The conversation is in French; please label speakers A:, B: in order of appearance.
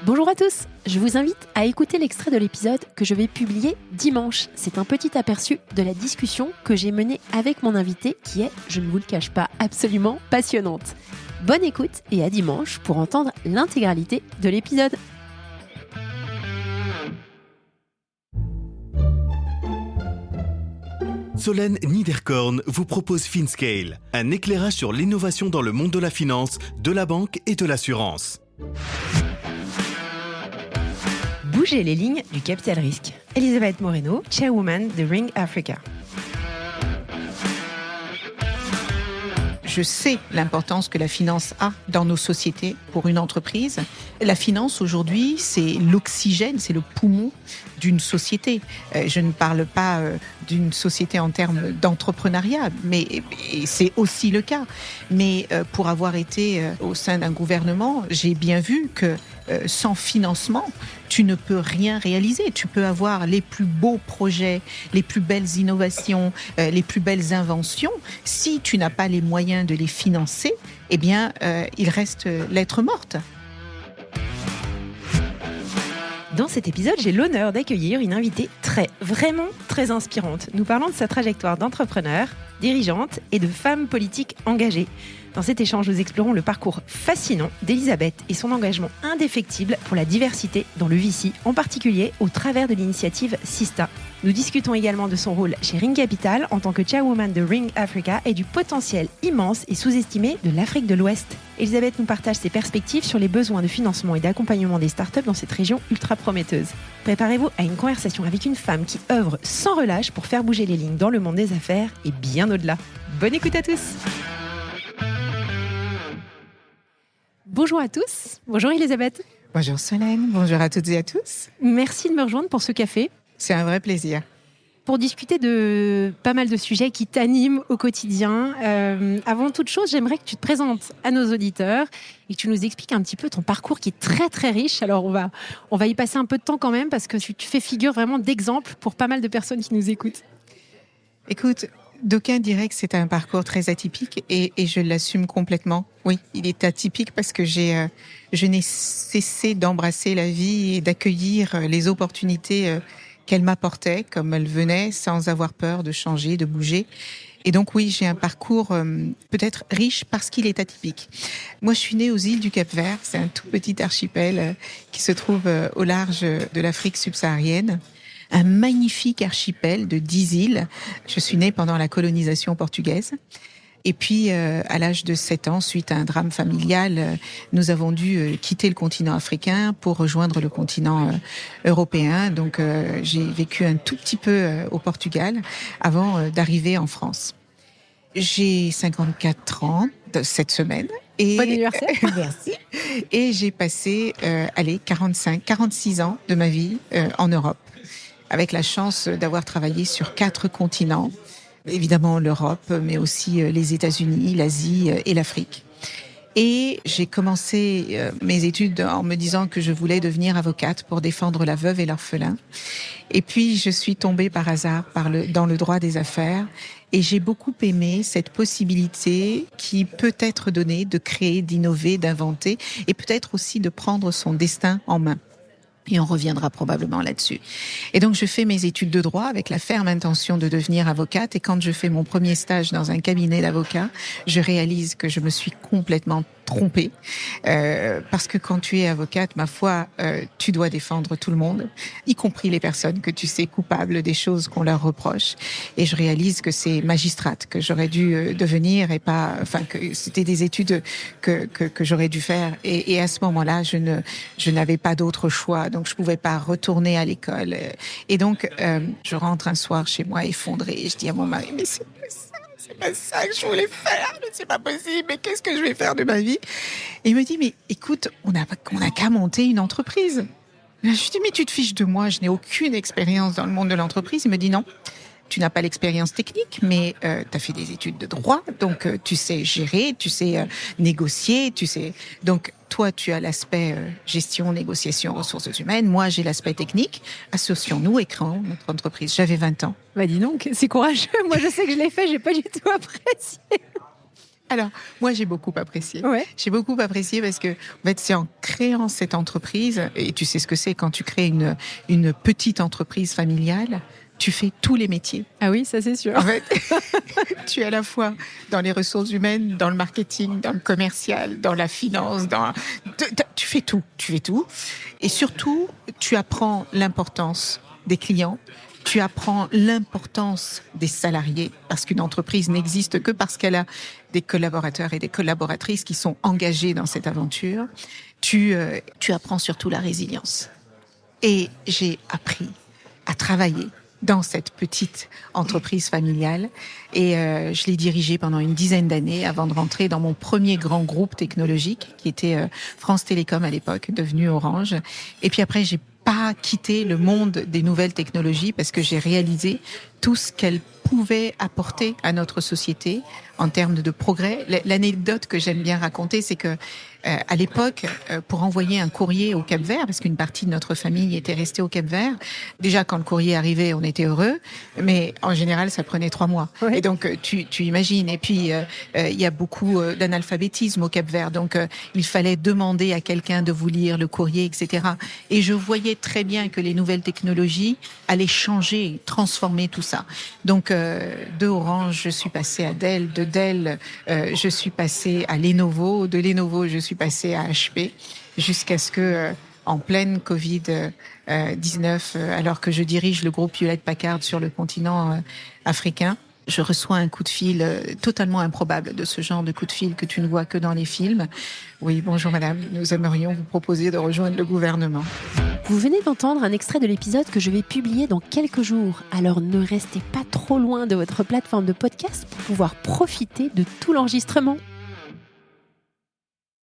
A: Bonjour à tous, je vous invite à écouter l'extrait de l'épisode que je vais publier dimanche. C'est un petit aperçu de la discussion que j'ai menée avec mon invité qui est, je ne vous le cache pas, absolument passionnante. Bonne écoute et à dimanche pour entendre l'intégralité de l'épisode.
B: Solène Niederkorn vous propose FinScale, un éclairage sur l'innovation dans le monde de la finance, de la banque et de l'assurance.
A: Bouger les lignes du capital risque. Elisabeth Moreno, chairwoman de Ring Africa.
C: Je sais l'importance que la finance a dans nos sociétés pour une entreprise. La finance aujourd'hui, c'est l'oxygène, c'est le poumon d'une société. Je ne parle pas d'une société en termes d'entrepreneuriat, mais c'est aussi le cas. Mais pour avoir été au sein d'un gouvernement, j'ai bien vu que sans financement, tu ne peux rien réaliser. Tu peux avoir les plus beaux projets, les plus belles innovations, les plus belles inventions. Si tu n'as pas les moyens de les financer, eh bien, il reste lettre morte.
A: Dans cet épisode, j'ai l'honneur d'accueillir une invitée vraiment très inspirante. Nous parlons de sa trajectoire d'entrepreneur, dirigeante et de femme politique engagée. Dans cet échange, nous explorons le parcours fascinant d'Elisabeth et son engagement indéfectible pour la diversité dans le VC, en particulier au travers de l'initiative Sista. Nous discutons également de son rôle chez Ring Capital en tant que chairwoman de Ring Africa et du potentiel immense et sous-estimé de l'Afrique de l'Ouest. Elisabeth nous partage ses perspectives sur les besoins de financement et d'accompagnement des startups dans cette région ultra prometteuse. Préparez-vous à une conversation avec une femme qui œuvre sans relâche pour faire bouger les lignes dans le monde des affaires et bien au-delà. Bonne écoute à tous! Bonjour à tous. Bonjour Elisabeth.
C: Bonjour Solène, bonjour à toutes et à tous.
A: Merci de me rejoindre pour ce café.
C: C'est un vrai plaisir.
A: Pour discuter de pas mal de sujets qui t'animent au quotidien. Avant toute chose, j'aimerais que tu te présentes à nos auditeurs et que tu nous expliques un petit peu ton parcours qui est très très riche. Alors on va y passer un peu de temps quand même parce que tu fais figure vraiment d'exemple pour pas mal de personnes qui nous écoutent.
C: Écoute, d'aucuns diraient que c'est un parcours très atypique et je l'assume complètement. Oui, il est atypique parce que je n'ai cessé d'embrasser la vie et d'accueillir les opportunités qu'elle m'apportait comme elles venaient sans avoir peur de changer, de bouger. Et donc oui, j'ai un parcours peut-être riche parce qu'il est atypique. Moi, je suis née aux îles du Cap-Vert. C'est un tout petit archipel qui se trouve au large de l'Afrique subsaharienne. Un magnifique archipel de 10 îles. Je suis née pendant la colonisation portugaise. Et puis, à l'âge de 7 ans, suite à un drame familial, nous avons dû quitter le continent africain pour rejoindre le continent européen. Donc, j'ai vécu un tout petit peu au Portugal avant d'arriver en France. J'ai 54 ans cette semaine.
A: Et bon anniversaire.
C: Merci. Et j'ai passé 46 ans de ma vie en Europe, avec la chance d'avoir travaillé sur 4 continents. Évidemment l'Europe, mais aussi les États-Unis, l'Asie et l'Afrique. Et j'ai commencé mes études en me disant que je voulais devenir avocate pour défendre la veuve et l'orphelin. Et puis je suis tombée par hasard dans le droit des affaires et j'ai beaucoup aimé cette possibilité qui peut être donnée de créer, d'innover, d'inventer et peut-être aussi de prendre son destin en main. Et on reviendra probablement là-dessus. Et donc, je fais mes études de droit avec la ferme intention de devenir avocate. Et quand je fais mon premier stage dans un cabinet d'avocats, je réalise que je me suis complètement trompée. Parce que quand tu es avocate, ma foi, tu dois défendre tout le monde, y compris les personnes que tu sais coupables des choses qu'on leur reproche. Et je réalise que c'est magistrate que j'aurais dû devenir et pas, enfin, que c'était des études que j'aurais dû faire. Et à ce moment-là, je n'avais pas d'autre choix. Donc, je pouvais pas retourner à l'école. Et donc, je rentre un soir chez moi effondrée. Et je dis à mon mari, mais c'est pas ça que je voulais faire. C'est pas possible. Mais qu'est-ce que je vais faire de ma vie? Et il me dit, mais écoute, on a qu'à monter une entreprise. Je lui dis, mais tu te fiches de moi. Je n'ai aucune expérience dans le monde de l'entreprise. Il me dit, non. Tu n'as pas l'expérience technique, mais tu as fait des études de droit, donc tu sais gérer, tu sais négocier, tu sais. Donc toi, tu as l'aspect gestion, négociation, ressources humaines. Moi, j'ai l'aspect technique. Associons-nous et créons notre entreprise. J'avais 20 ans.
A: Bah dis donc, c'est courageux. Moi, je sais que je l'ai fait, j'ai pas du tout apprécié.
C: Alors, moi, j'ai beaucoup apprécié.
A: Ouais.
C: J'ai beaucoup apprécié parce que, en fait, c'est en créant cette entreprise, et tu sais ce que c'est quand tu crées une petite entreprise familiale, tu fais tous les métiers.
A: Ah oui, ça c'est sûr.
C: En fait, tu es à la fois dans les ressources humaines, dans le marketing, dans le commercial, dans la finance, tu fais tout. Et surtout, tu apprends l'importance des clients. Tu apprends l'importance des salariés, parce qu'une entreprise n'existe que parce qu'elle a des collaborateurs et des collaboratrices qui sont engagés dans cette aventure. Tu apprends surtout la résilience. Et j'ai appris à travailler dans cette petite entreprise familiale. Et je l'ai dirigée pendant une dizaine d'années avant de rentrer dans mon premier grand groupe technologique, qui était France Télécom à l'époque, devenu Orange. Et puis après, j'ai pas quitté le monde des nouvelles technologies parce que j'ai réalisé tout ce qu'elles pouvaient apporter à notre société en termes de progrès. L'anecdote que j'aime bien raconter, c'est que à l'époque, pour envoyer un courrier au Cap-Vert, parce qu'une partie de notre famille était restée au Cap-Vert, déjà quand le courrier arrivait, on était heureux, mais en général, ça prenait 3 mois.
A: Oui.
C: Et donc, tu imagines. Et puis, il y a beaucoup d'analphabétisme au Cap-Vert, donc il fallait demander à quelqu'un de vous lire le courrier, etc. Et je voyais très bien que les nouvelles technologies allaient changer, transformer tout ça. Donc, de Orange, je suis passée à Dell, de Dell, je suis passée à Lenovo, de Lenovo, je suis passée à HP, jusqu'à ce que, en pleine Covid-19, alors que je dirige le groupe Hewlett-Packard sur le continent africain, je reçois un coup de fil totalement improbable, de ce genre de coup de fil que tu ne vois que dans les films. Oui, bonjour madame, nous aimerions vous proposer de rejoindre le gouvernement.
D: Vous venez d'entendre un extrait de l'épisode que je vais publier dans quelques jours. Alors ne restez pas trop loin de votre plateforme de podcast pour pouvoir profiter de tout l'enregistrement.